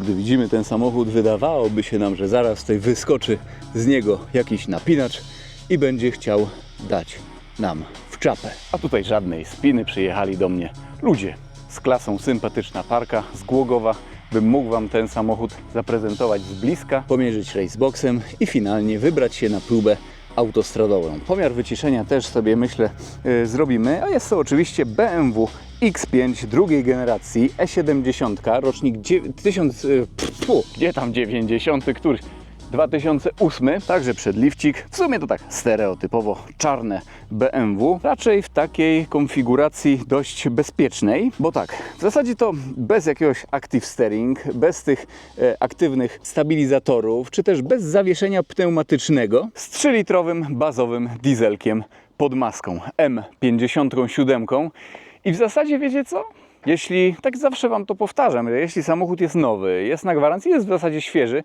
Gdy widzimy ten samochód, wydawałoby się nam, że zaraz tutaj wyskoczy z niego jakiś napinacz i będzie chciał dać nam w czapę. A tutaj żadnej spiny, przyjechali do mnie ludzie z klasą, sympatyczna parka z Głogowa. Bym mógł Wam ten samochód zaprezentować z bliska, pomierzyć raceboxem i finalnie wybrać się na próbę autostradową. Pomiar wyciszenia też sobie, myślę, zrobimy, a jest to oczywiście BMW X5 drugiej generacji E70, rocznik 90, któryś 2008, także przedliwcik, w sumie to tak stereotypowo czarne BMW, raczej w takiej konfiguracji dość bezpiecznej, bo tak, w zasadzie to bez jakiegoś active steering, bez tych aktywnych stabilizatorów, czy też bez zawieszenia pneumatycznego, z 3-litrowym bazowym dieselkiem pod maską M57 i w zasadzie wiecie co? Jeśli, tak zawsze Wam to powtarzam, że jeśli samochód jest nowy, jest na gwarancji, jest w zasadzie świeży,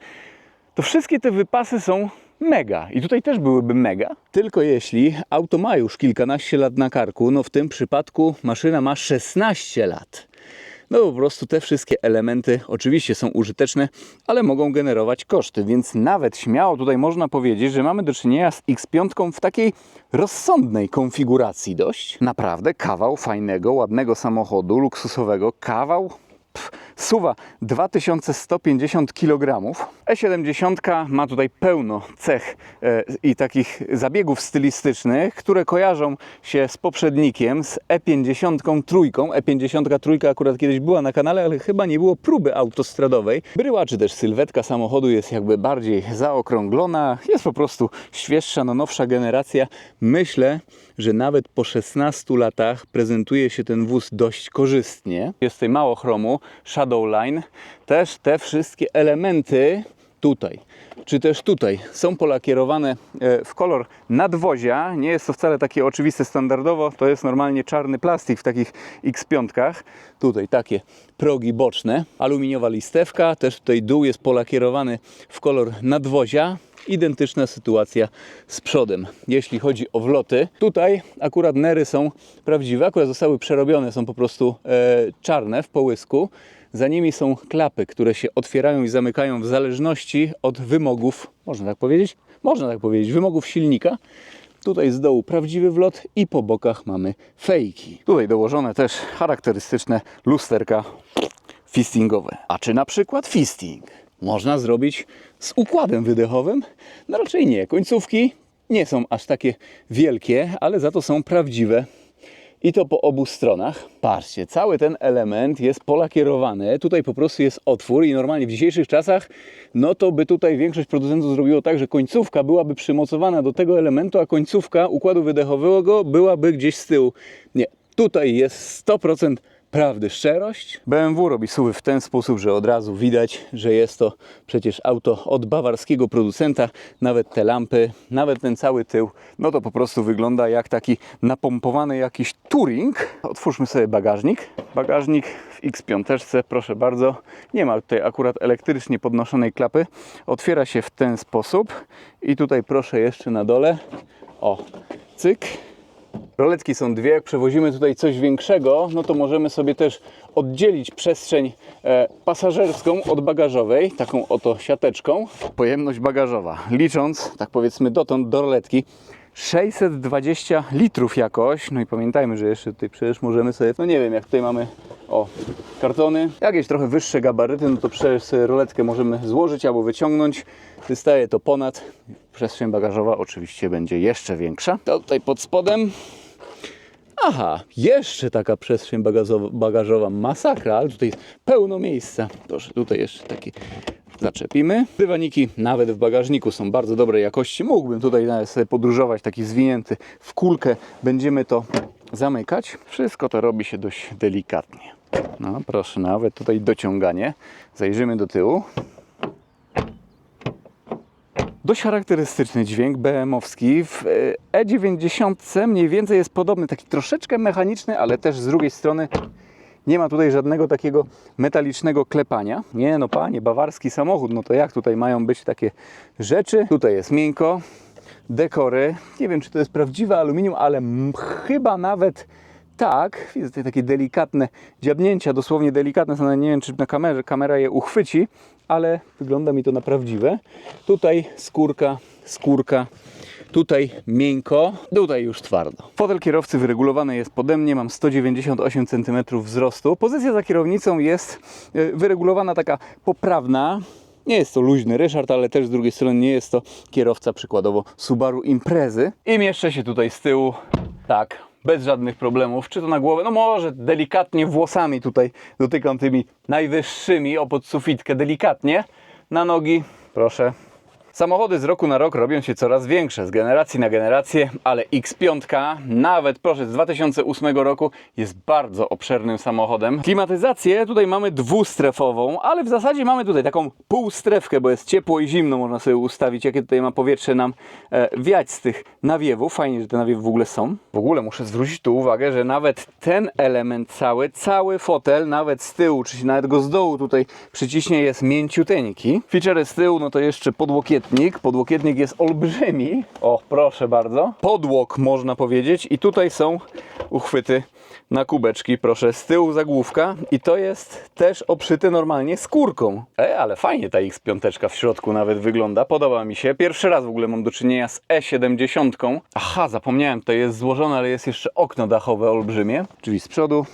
to wszystkie te wypasy są mega. I tutaj też byłyby mega. Tylko jeśli auto ma już kilkanaście lat na karku, no w tym przypadku maszyna ma 16 lat. No po prostu te wszystkie elementy oczywiście są użyteczne, ale mogą generować koszty, więc nawet śmiało tutaj można powiedzieć, że mamy do czynienia z X5 w takiej rozsądnej konfiguracji dość. Naprawdę kawał fajnego, ładnego samochodu, luksusowego, kawał suwa 2150 kg. E70 ma tutaj pełno cech i takich zabiegów stylistycznych, które kojarzą się z poprzednikiem, z E53. E53 akurat kiedyś była na kanale, ale chyba nie było próby autostradowej. Bryła czy też sylwetka samochodu jest jakby bardziej zaokrąglona, jest po prostu świeższa, no nowsza generacja. Myślę, że nawet po 16 latach prezentuje się ten wóz dość korzystnie. Jest tutaj mało chromu, Shadowline. Też te wszystkie elementy tutaj, czy też tutaj są polakierowane w kolor nadwozia. Nie jest to wcale takie oczywiste standardowo, to jest normalnie czarny plastik w takich X5. Tutaj takie progi boczne, aluminiowa listewka, też tutaj dół jest polakierowany w kolor nadwozia. Identyczna sytuacja z przodem. Jeśli chodzi o wloty, tutaj akurat nery są prawdziwe, akurat zostały przerobione, są po prostu czarne w połysku. Za nimi są klapy, które się otwierają i zamykają w zależności od wymogów, można tak powiedzieć? Można tak powiedzieć, wymogów silnika. Tutaj z dołu prawdziwy wlot i po bokach mamy fejki. Tutaj dołożone też charakterystyczne lusterka fistingowe. A czy na przykład fisting można zrobić z układem wydechowym? No raczej nie. Końcówki nie są aż takie wielkie, ale za to są prawdziwe. I to po obu stronach. Patrzcie, cały ten element jest polakierowany. Tutaj po prostu jest otwór i normalnie w dzisiejszych czasach, no to by tutaj większość producentów zrobiło tak, że końcówka byłaby przymocowana do tego elementu, a końcówka układu wydechowego byłaby gdzieś z tyłu. Nie, tutaj jest 100% prawdy, szczerość. BMW robi SUV-y w ten sposób, że od razu widać, że jest to przecież auto od bawarskiego producenta. Nawet te lampy, nawet ten cały tył, no to po prostu wygląda jak taki napompowany jakiś touring. Otwórzmy sobie bagażnik. Bagażnik w X5, proszę bardzo. Nie ma tutaj akurat elektrycznie podnoszonej klapy. Otwiera się w ten sposób. I tutaj proszę jeszcze na dole. O, cyk. Roletki są dwie, jak przewozimy tutaj coś większego, no to możemy sobie też oddzielić przestrzeń pasażerską od bagażowej, taką oto siateczką. Pojemność bagażowa, licząc, tak powiedzmy dotąd do roletki, 620 litrów jakoś. No i pamiętajmy, że jeszcze tutaj przecież możemy sobie, no nie wiem, jak tutaj mamy, o, kartony, jakieś trochę wyższe gabaryty, no to przez roletkę możemy złożyć albo wyciągnąć. Wystaje to ponad. Przestrzeń bagażowa oczywiście będzie jeszcze większa. To tutaj pod spodem. Aha, jeszcze taka przestrzeń bagażowa, masakra, ale tutaj jest pełno miejsca. Proszę, tutaj jeszcze takie zaczepimy. Dywaniki nawet w bagażniku są bardzo dobrej jakości. Mógłbym tutaj nawet sobie podróżować taki zwinięty w kulkę. Będziemy to zamykać. Wszystko to robi się dość delikatnie. No proszę, nawet tutaj dociąganie. Zajrzymy do tyłu. Dość charakterystyczny dźwięk BM-owski. W E90 mniej więcej jest podobny, taki troszeczkę mechaniczny, ale też z drugiej strony nie ma tutaj żadnego takiego metalicznego klepania. Nie no panie, bawarski samochód, no to jak tutaj mają być takie rzeczy? Tutaj jest miękko, dekory. Nie wiem, czy to jest prawdziwe aluminium, ale chyba nawet tak, widzę tutaj takie delikatne dziabnięcia, dosłownie delikatne, są, nie wiem czy na kamera je uchwyci, ale wygląda mi to na prawdziwe. Tutaj skórka, tutaj miękko, tutaj już twardo. Fotel kierowcy wyregulowany jest pode mnie, mam 198 cm wzrostu. Pozycja za kierownicą jest wyregulowana taka poprawna. Nie jest to luźny Ryszard, ale też z drugiej strony nie jest to kierowca przykładowo Subaru Imprezy. I mieszczę się tutaj z tyłu, tak, bez żadnych problemów. Czy to na głowę? No może delikatnie włosami tutaj dotykam tymi najwyższymi o podsufitkę, delikatnie. Na nogi, proszę. Samochody z roku na rok robią się coraz większe, z generacji na generację, ale X5, nawet proszę, z 2008 roku jest bardzo obszernym samochodem. Klimatyzację tutaj mamy dwustrefową, ale w zasadzie mamy tutaj taką półstrefkę, bo jest ciepło i zimno, można sobie ustawić, jakie tutaj ma powietrze nam wiać z tych nawiewów. Fajnie, że te nawiewy w ogóle są. W ogóle muszę zwrócić tu uwagę, że nawet ten element cały fotel, nawet z tyłu, czy nawet go z dołu tutaj przyciśnie, jest mięciuteńki. Feature'y z tyłu, no to jeszcze podłokietnik. Podłokietnik jest olbrzymi. O, proszę bardzo. Podłok można powiedzieć. I tutaj są uchwyty na kubeczki. Proszę, z tyłu zagłówka. I to jest też obszyte normalnie skórką. Ale fajnie ta X5 w środku nawet wygląda. Podoba mi się. Pierwszy raz w ogóle mam do czynienia z E70. Aha, zapomniałem, to jest złożone, ale jest jeszcze okno dachowe olbrzymie. Drzwi z przodu.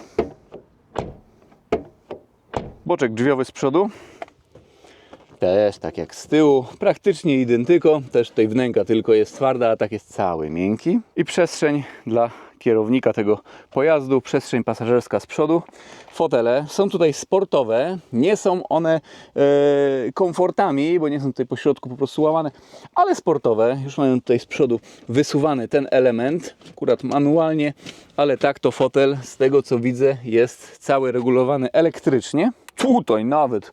Boczek drzwiowy z przodu. Też tak jak z tyłu, praktycznie identyko. Też tutaj wnęka tylko jest twarda, a tak jest cały miękki. I przestrzeń dla kierownika tego pojazdu, przestrzeń pasażerska z przodu. Fotele są tutaj sportowe, nie są one komfortami, bo nie są tutaj po środku po prostu łamane, ale sportowe. Już mają tutaj z przodu wysuwany ten element, akurat manualnie, ale tak to fotel, z tego co widzę, jest cały regulowany elektrycznie. Tutaj nawet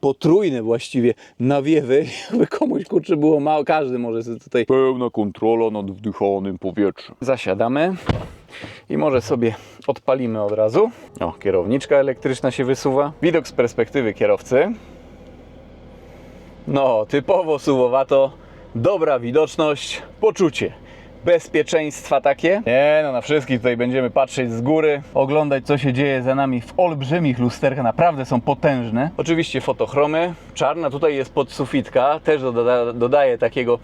potrójne właściwie nawiewy, jakby komuś kurczę było mało, każdy może sobie tutaj pełna kontrola nad wdychanym powietrzem. Zasiadamy i może sobie odpalimy od razu. O, kierowniczka elektryczna się wysuwa. Widok z perspektywy kierowcy. No, typowo suwowato, dobra widoczność, poczucie bezpieczeństwa takie. Nie no, na wszystkich tutaj będziemy patrzeć z góry, oglądać co się dzieje za nami w olbrzymich lusterkach, naprawdę są potężne. Oczywiście fotochromy, czarna tutaj jest podsufitka, też dodaje takiego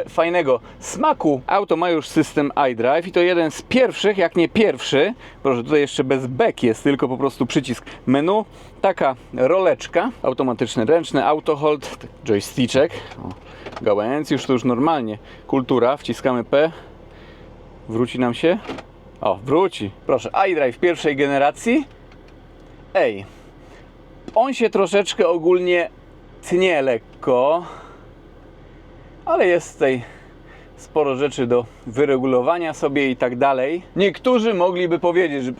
fajnego smaku. Auto ma już system iDrive i to jeden z pierwszych, jak nie pierwszy. Proszę, tutaj jeszcze bez back jest, tylko po prostu przycisk menu. Taka roleczka, automatyczny ręczny, auto hold, joysticek. Gałęź, już to już normalnie. Kultura, wciskamy P. Wróci nam się. O, wróci. Proszę, iDrive pierwszej generacji. Ej, on się troszeczkę ogólnie tnie lekko, ale jest tutaj sporo rzeczy do wyregulowania sobie i tak dalej. Niektórzy mogliby powiedzieć, że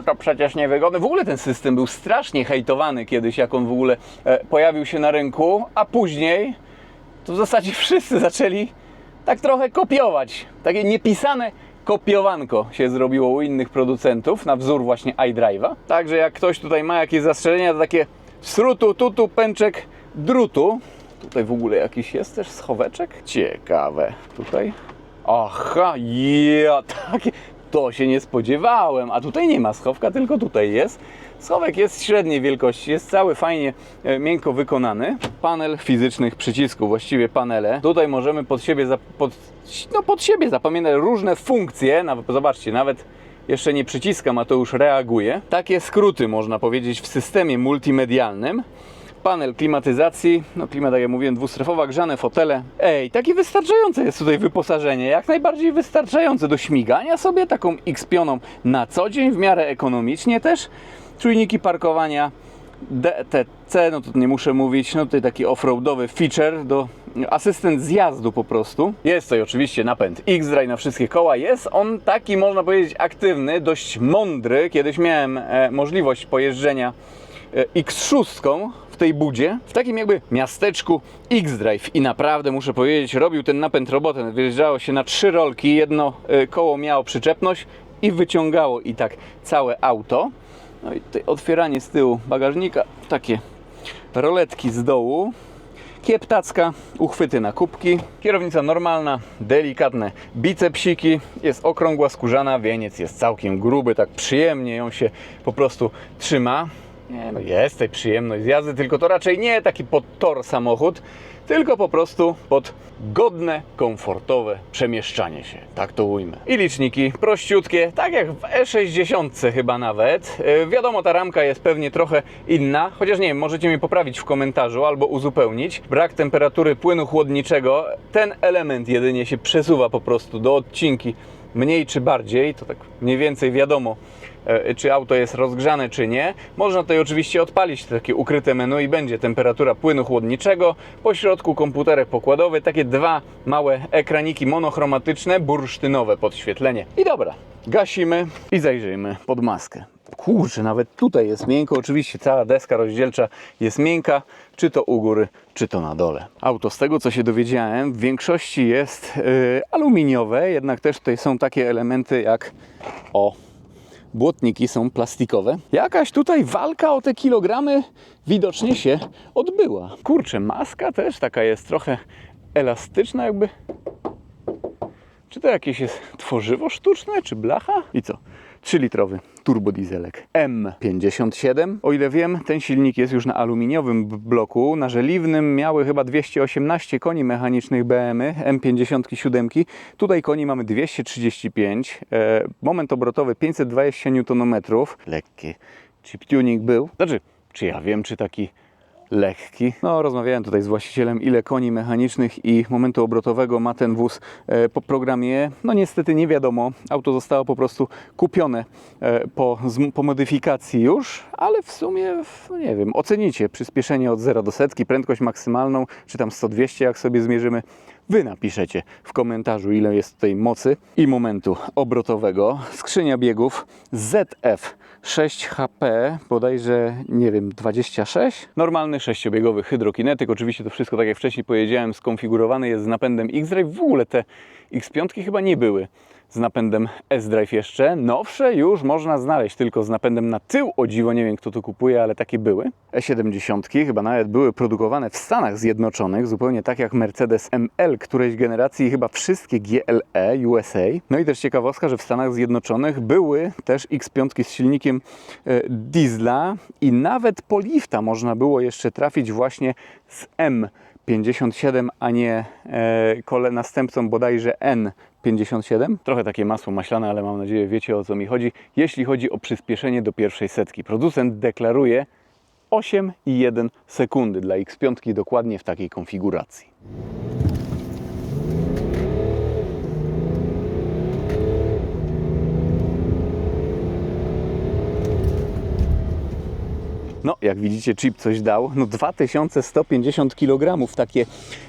to przecież niewygodne. W ogóle ten system był strasznie hejtowany kiedyś, jak on w ogóle pojawił się na rynku, a później to w zasadzie wszyscy zaczęli tak trochę kopiować. Takie niepisane kopiowanko się zrobiło u innych producentów na wzór właśnie iDrive'a. Także jak ktoś tutaj ma jakieś zastrzeżenia, to takie srutu, tutu, pęczek, drutu. Tutaj w ogóle jakiś jest też schoweczek? Ciekawe. Tutaj? Aha, ja, takie... To się nie spodziewałem, a tutaj nie ma schowka, tylko tutaj jest. Schowek jest średniej wielkości, jest cały fajnie, miękko wykonany. Panel fizycznych przycisków, właściwie panele. Tutaj możemy pod siebie zapamiętać różne funkcje. Nawet, zobaczcie, nawet jeszcze nie przyciskam, a to już reaguje. Takie skróty można powiedzieć w systemie multimedialnym. Panel klimatyzacji, no klimat, tak jak mówiłem, dwustrefowa, grzane fotele. Ej, takie wystarczające jest tutaj wyposażenie, jak najbardziej wystarczające do śmigania sobie taką X-pioną na co dzień, w miarę ekonomicznie też. Czujniki parkowania DTC, no to nie muszę mówić, no tutaj taki offroadowy feature, asystent zjazdu po prostu. Jest tutaj oczywiście napęd X-Drive na wszystkie koła, jest on taki, można powiedzieć, aktywny, dość mądry. Kiedyś miałem możliwość pojeżdżenia X6 w tej budzie, w takim jakby miasteczku X-Drive i naprawdę muszę powiedzieć, robił ten napęd robotę. Wyjeżdżało się na 3 rolki, jedno koło miało przyczepność i wyciągało i tak całe auto. No i tutaj otwieranie z tyłu bagażnika, takie roletki z dołu. kieptacka, uchwyty na kubki, kierownica normalna, delikatne bicepsiki, jest okrągła, skórzana, wieniec jest całkiem gruby, tak przyjemnie ją się po prostu trzyma. Nie, no jest tej przyjemność z jazdy, tylko to raczej nie taki pod tor samochód, tylko po prostu pod godne, komfortowe przemieszczanie się, tak to ujmę. I liczniki prościutkie, tak jak w E60 chyba nawet. Wiadomo, ta ramka jest pewnie trochę inna, chociaż nie wiem, możecie mnie poprawić w komentarzu albo uzupełnić. Brak temperatury płynu chłodniczego, ten element jedynie się przesuwa po prostu do odcinki mniej czy bardziej, to tak mniej więcej wiadomo, czy auto jest rozgrzane, czy nie. Można tutaj oczywiście odpalić takie ukryte menu i będzie temperatura płynu chłodniczego. Po środku komputerek pokładowy, takie dwa małe ekraniki monochromatyczne, bursztynowe podświetlenie. I dobra, gasimy i zajrzyjmy pod maskę. Kurczę, nawet tutaj jest miękko, oczywiście cała deska rozdzielcza jest miękka, czy to u góry, czy to na dole. Auto, z tego co się dowiedziałem, w większości jest aluminiowe, jednak też tutaj są takie elementy jak błotniki są plastikowe. Jakaś tutaj walka o te kilogramy widocznie się odbyła. Kurczę, maska też taka jest trochę elastyczna jakby. Czy to jakieś jest tworzywo sztuczne, czy blacha? I co? 3-litrowy turbodieselek M57. O ile wiem, ten silnik jest już na aluminiowym bloku. Na żeliwnym miały chyba 218 koni mechanicznych BMW M57. Tutaj koni mamy 235. Moment obrotowy 520 Nm. Lekki chip tuning był. Znaczy, czy ja wiem, czy taki lekki. No, rozmawiałem tutaj z właścicielem, ile koni mechanicznych i momentu obrotowego ma ten wóz po programie. No niestety nie wiadomo. Auto zostało po prostu kupione po modyfikacji już, ale w sumie, no nie wiem, ocenicie przyspieszenie od 0 do setki, prędkość maksymalną, czy tam 100-200, jak sobie zmierzymy. Wy napiszecie w komentarzu, ile jest tutaj mocy i momentu obrotowego. Skrzynia biegów ZF 6HP, bodajże, nie wiem, 26. Normalny 6-biegowy hydrokinetyk. Oczywiście to wszystko, tak jak wcześniej powiedziałem, skonfigurowane jest z napędem X-Drive. W ogóle te X5 chyba nie były z napędem S-Drive jeszcze. Nowsze już można znaleźć tylko z napędem na tył. O dziwo, nie wiem kto to kupuje, ale takie były. E70 chyba nawet były produkowane w Stanach Zjednoczonych, zupełnie tak jak Mercedes ML którejś generacji, chyba wszystkie GLE USA. No i też ciekawostka, że w Stanach Zjednoczonych były też X5 z silnikiem diesla i nawet po lifta można było jeszcze trafić właśnie z M57, a nie następcą bodajże N57. Trochę takie masło maślane, ale mam nadzieję wiecie o co mi chodzi. Jeśli chodzi o przyspieszenie do pierwszej setki, producent deklaruje 8,1 sekundy dla X5 dokładnie w takiej konfiguracji. No, jak widzicie, chip coś dał. No 2150 kg takie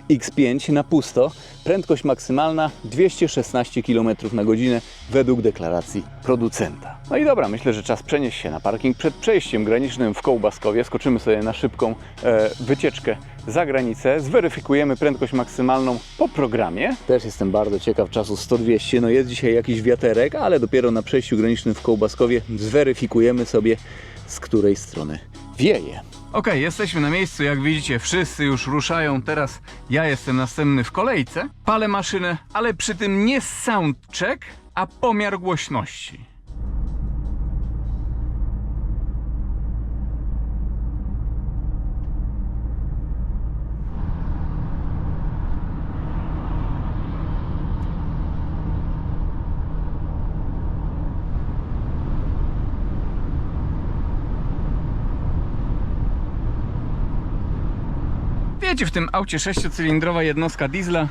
X5 na pusto. Prędkość maksymalna 216 km na godzinę według deklaracji producenta. No i dobra, myślę, że czas przenieść się na parking przed przejściem granicznym w Kołbaskowie. Skoczymy sobie na szybką wycieczkę za granicę. Zweryfikujemy prędkość maksymalną po programie. Też jestem bardzo ciekaw czasu 100-200. No jest dzisiaj jakiś wiaterek, ale dopiero na przejściu granicznym w Kołbaskowie zweryfikujemy sobie, z której strony wieje. Ok, jesteśmy na miejscu, jak widzicie wszyscy już ruszają, teraz ja jestem następny w kolejce. Palę maszynę, ale przy tym nie soundcheck, a pomiar głośności. Wiecie, w tym aucie 6-cylindrowa jednostka diesla.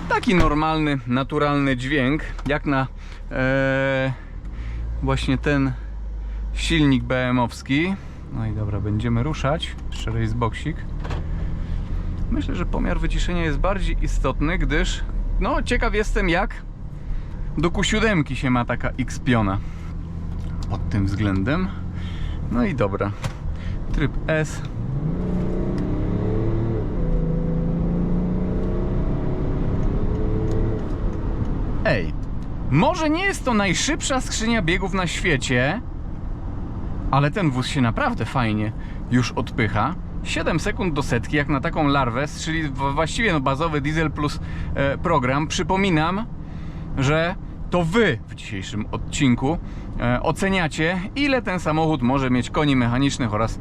Taki normalny, naturalny dźwięk, jak na właśnie ten silnik BM-owski. No i dobra, będziemy ruszać. Jeszcze raceboxik. Myślę, że pomiar wyciszenia jest bardziej istotny, gdyż no ciekaw jestem, jak do Q7 się ma taka X-piona pod tym względem. No i dobra. Tryb S. Ej, może nie jest to najszybsza skrzynia biegów na świecie, ale ten wóz się naprawdę fajnie już odpycha. 7 sekund do setki, jak na taką larwę, czyli właściwie no bazowy diesel plus program. Przypominam, że to wy w dzisiejszym odcinku oceniacie, ile ten samochód może mieć koni mechanicznych oraz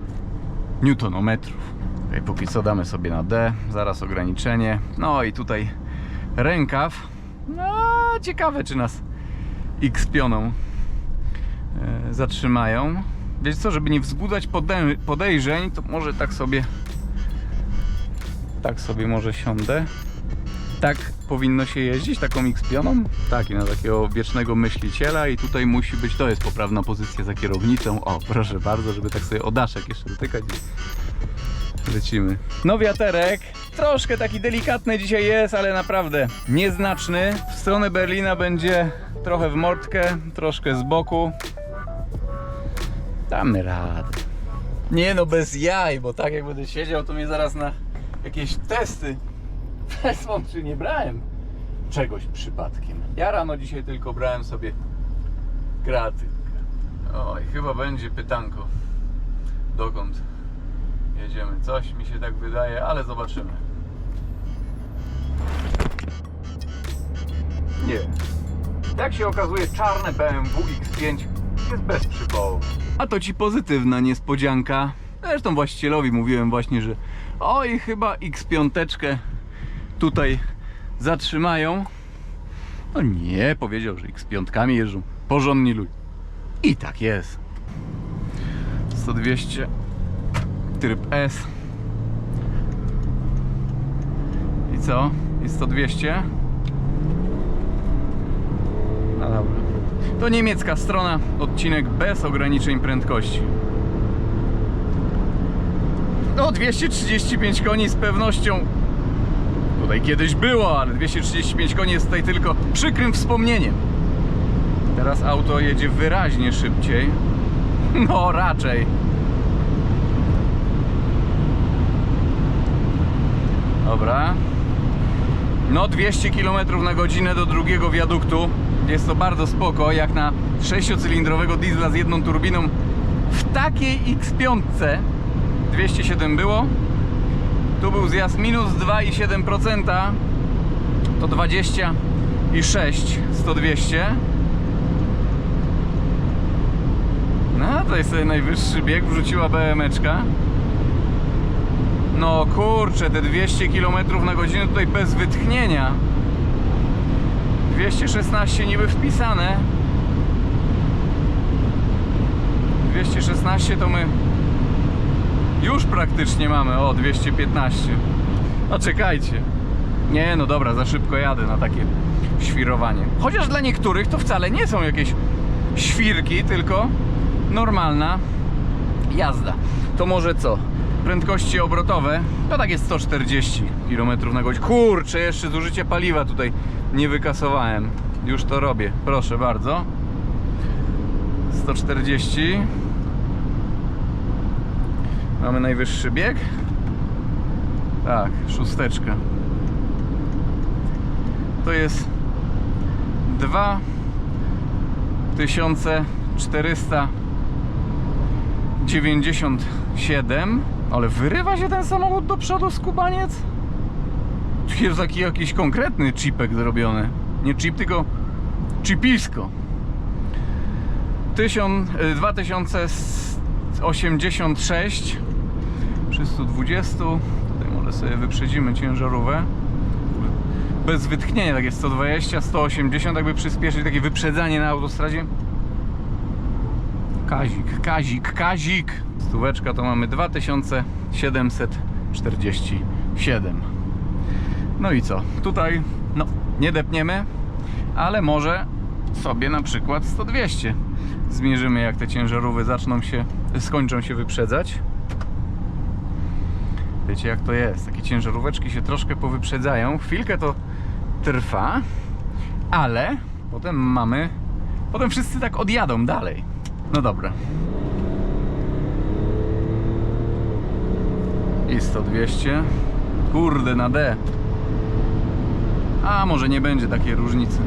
newtonometrów. Tutaj póki co damy sobie na D, zaraz ograniczenie. No i tutaj rękaw. No ciekawe, czy nas X-pioną zatrzymają. Wiecie co, żeby nie wzbudzać podejrzeń, to może tak sobie może siądę. Tak powinno się jeździć taką X-pioną? Tak, i na takiego wiecznego myśliciela, i tutaj musi być, to jest poprawna pozycja za kierownicą. O, proszę bardzo, żeby tak sobie o daszek jeszcze dotykać. Lecimy. No wiaterek, troszkę taki delikatny dzisiaj jest, ale naprawdę nieznaczny. W stronę Berlina będzie trochę w mordkę, troszkę z boku. Damy radę. Nie no, bez jaj, bo tak jak będę siedział, to mnie zaraz na jakieś testy wezmą, czy nie brałem czegoś przypadkiem. Ja rano dzisiaj tylko brałem sobie kreatynkę. Oj, chyba będzie pytanko. Dokąd jedziemy? Coś mi się tak wydaje, ale zobaczymy. Nie. Jak się okazuje, czarne BMW X5 jest bez przypału. A to ci pozytywna niespodzianka. Zresztą właścicielowi mówiłem właśnie, że oj, chyba X5 tutaj zatrzymają. No nie, powiedział, że X5 jeżdżą porządni ludzie. I tak jest. 100-200 tryb S. I co? I 100-200? No dobra. To niemiecka strona, odcinek bez ograniczeń prędkości. No 235 koni z pewnością tutaj kiedyś było, ale 235 koni jest tutaj tylko przykrym wspomnieniem. Teraz auto jedzie wyraźnie szybciej. No raczej. Dobra. No 200 km na godzinę do drugiego wiaduktu. Jest to bardzo spoko, jak na 6-cylindrowego diesla z jedną turbiną. W takiej X5 207 było. Tu był zjazd minus 2,7%. To 26 100-200. No to jest sobie najwyższy bieg, wrzuciła BM-eczka. No kurczę, te 200 km na godzinę tutaj bez wytchnienia. 216 niby wpisane. 216 to my już praktycznie mamy. O, 215. No czekajcie. Nie, no dobra, za szybko jadę na takie świrowanie. Chociaż dla niektórych to wcale nie są jakieś świrki, tylko normalna jazda. To może co? Prędkości obrotowe to tak jest 140 km na godzinę. Kurczę, jeszcze zużycie paliwa tutaj nie wykasowałem. Już to robię, proszę bardzo. 140. Mamy najwyższy bieg. Tak, szósteczka. To jest 2497. Ale wyrywa się ten samochód do przodu, skubaniec? Tu jest taki jakiś konkretny chipek zrobiony. Nie chip, tylko chipisko. 2086 przy 120. Tutaj może sobie wyprzedzimy ciężarówkę. Bez wytchnienia, tak jest 120, 180, jakby przyspieszyć takie wyprzedzanie na autostradzie. Kazik. Stóweczka to mamy 2747. No i co? Tutaj no nie depniemy, ale może sobie na przykład 100-200 zmierzymy, jak te ciężarówki skończą się wyprzedzać. Wiecie jak to jest, takie ciężaróweczki się troszkę powyprzedzają, chwilkę to trwa, ale potem wszyscy tak odjadą dalej. No dobra. I 100-200. Kurde, na D. A może nie będzie takiej różnicy.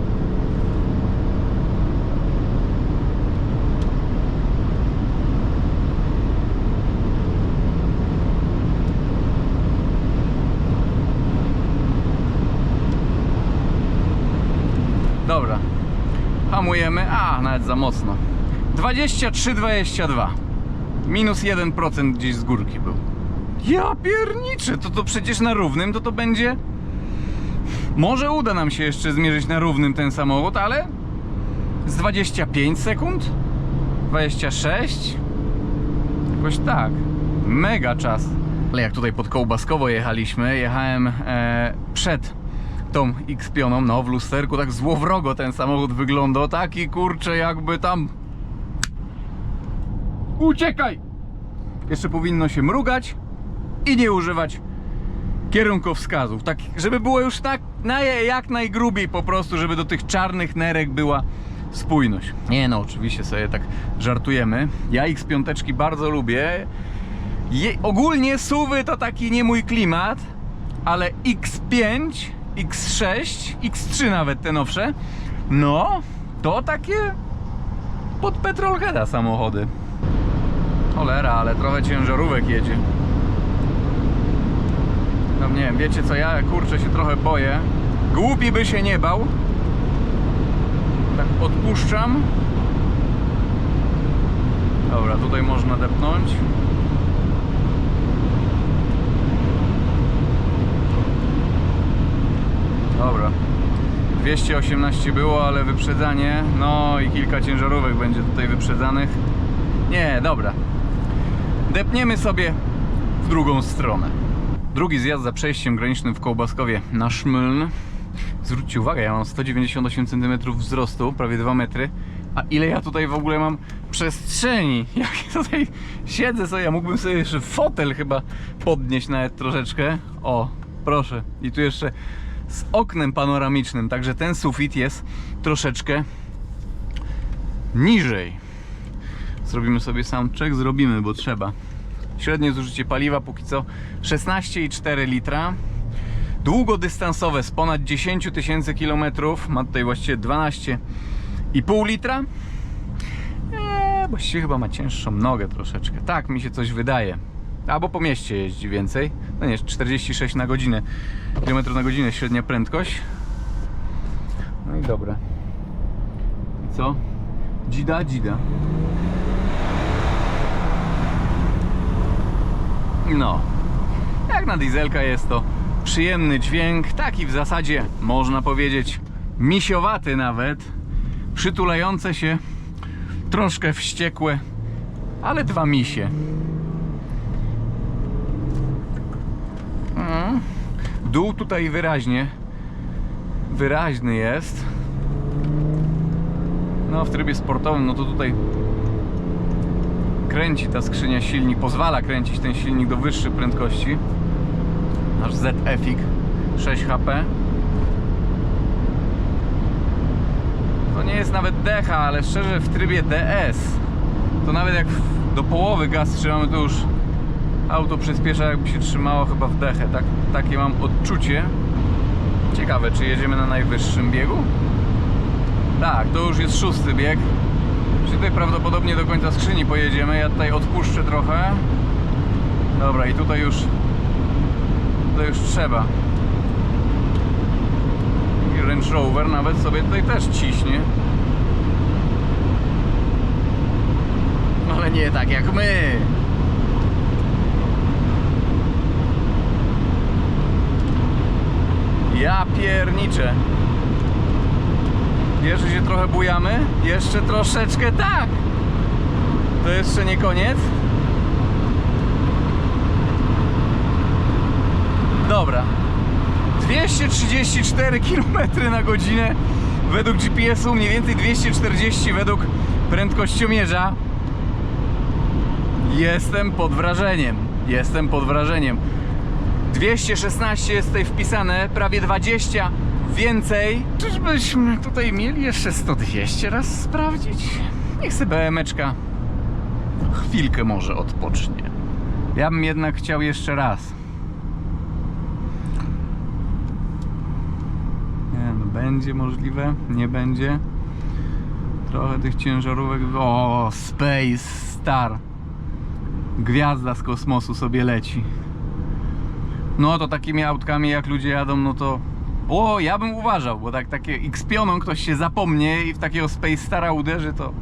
Dobra. Hamujemy. A, nawet za mocno. 23-22. Minus 1% gdzieś z górki był. Ja pierniczę, to przecież na równym to będzie... Może uda nam się jeszcze zmierzyć na równym ten samochód, ale... Z 25 sekund? 26? Jakoś tak. Mega czas. Ale jak tutaj pod Kołbaskowo jechałem przed tą X-pioną, no w lusterku tak złowrogo ten samochód wyglądał, taki kurczę jakby tam... Uciekaj! Jeszcze powinno się mrugać i nie używać kierunkowskazów, tak żeby było już tak jak najgrubiej po prostu, żeby do tych czarnych nerek była spójność. Nie no, oczywiście sobie tak żartujemy. Ja X5 bardzo lubię. Ogólnie SUV-y to taki nie mój klimat, ale X5, X6, X3 nawet te nowsze, no to takie pod petrolheada samochody. Cholera, ale trochę ciężarówek jedzie. No nie wiem, wiecie co, ja kurczę się trochę boję. Głupi by się nie bał. Tak odpuszczam. Dobra, tutaj można depnąć. Dobra. 218 było, ale wyprzedzanie. No i kilka ciężarówek będzie tutaj wyprzedzanych. Nie, dobra. Depniemy sobie w drugą stronę. Drugi zjazd za przejściem granicznym w Kołbaskowie na Szmyln. Zwróćcie uwagę, ja mam 198 cm wzrostu, prawie 2 metry. A ile ja tutaj w ogóle mam przestrzeni? Jak tutaj siedzę sobie, ja mógłbym sobie jeszcze fotel chyba podnieść nawet troszeczkę. O, proszę. I tu jeszcze z oknem panoramicznym, także ten sufit jest troszeczkę niżej. Zrobimy sobie soundcheck, zrobimy, bo trzeba. Średnie zużycie paliwa póki co 16,4 litra. Długodystansowe z ponad 10 000 kilometrów. Ma tutaj właściwie 12,5 litra. Właściwie chyba ma cięższą nogę troszeczkę. Tak mi się coś wydaje. Albo po mieście jeździ więcej. No nie, 46 na godzinę. Kilometrów na godzinę średnia prędkość. No i dobra. I co? Dzida, dzida. No, jak na dieselka jest to przyjemny dźwięk, taki w zasadzie można powiedzieć misiowaty nawet, przytulające się, troszkę wściekłe, ale dwa misie. Dół tutaj wyraźny jest. No w trybie sportowym, no to tutaj kręci ta skrzynia silnik, pozwala kręcić ten silnik do wyższych prędkości. Nasz ZF-ik 6 HP. To nie jest nawet DH, ale szczerze w trybie DS to nawet jak do połowy gaz trzymamy, to już auto przyspiesza, jakby się trzymało chyba w dechę. Takie mam odczucie. Ciekawe, czy jedziemy na najwyższym biegu? Tak, to już jest 6. bieg. Czyli tutaj prawdopodobnie do końca skrzyni pojedziemy. Ja tutaj odpuszczę trochę. Dobra, i tutaj już trzeba. I Range Rover nawet sobie tutaj też ciśnie. Ale nie tak jak my. Ja pierniczę. Jeszcze się trochę bujamy. Jeszcze troszeczkę, tak. To jeszcze nie koniec. Dobra. 234 km na godzinę według GPS-u, mniej więcej 240 według prędkościomierza. Jestem pod wrażeniem. 216 jest tutaj wpisane, prawie 20 więcej. Czyżbyśmy tutaj mieli jeszcze 100-200 raz sprawdzić? Niech sobie BM-eczka chwilkę może odpocznie. Ja bym jednak chciał jeszcze raz. Nie wiem, będzie możliwe, nie będzie. Trochę tych ciężarówek. O, Space Star. Gwiazda z kosmosu sobie leci. No to takimi autkami jak ludzie jadą, no to O, ja bym uważał, bo takie X-pioną ktoś się zapomnie i w takiego Space Stara uderzy, to...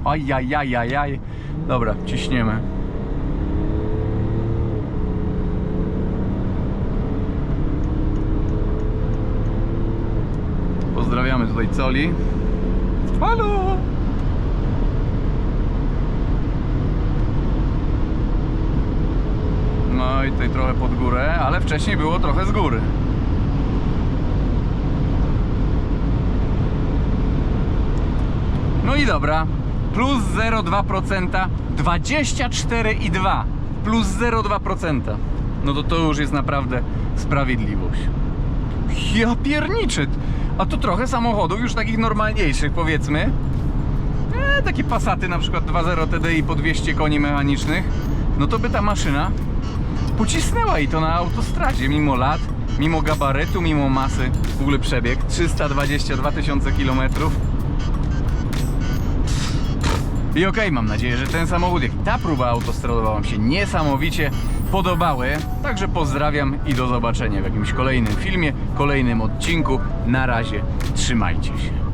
Ajajajajaj. Dobra, ciśniemy. Pozdrawiamy tutaj Coli. Halo! No i tutaj trochę pod górę, ale wcześniej było trochę z góry. No i dobra, plus 0,2%, 24,2 plus 0,2%. No to już jest naprawdę sprawiedliwość. Ja pierniczę. A to trochę samochodów już takich normalniejszych, powiedzmy. Takie Passaty na przykład 2.0 TDI po 200 koni mechanicznych. No to by ta maszyna pocisnęła i to na autostradzie, mimo lat, mimo gabarytu, mimo masy. W ogóle przebieg 322 tysiące kilometrów. I okej, mam nadzieję, że ten samochód, jak i ta próba autostradowa Wam się niesamowicie podobały. Także pozdrawiam i do zobaczenia w jakimś kolejnym filmie, kolejnym odcinku. Na razie, trzymajcie się.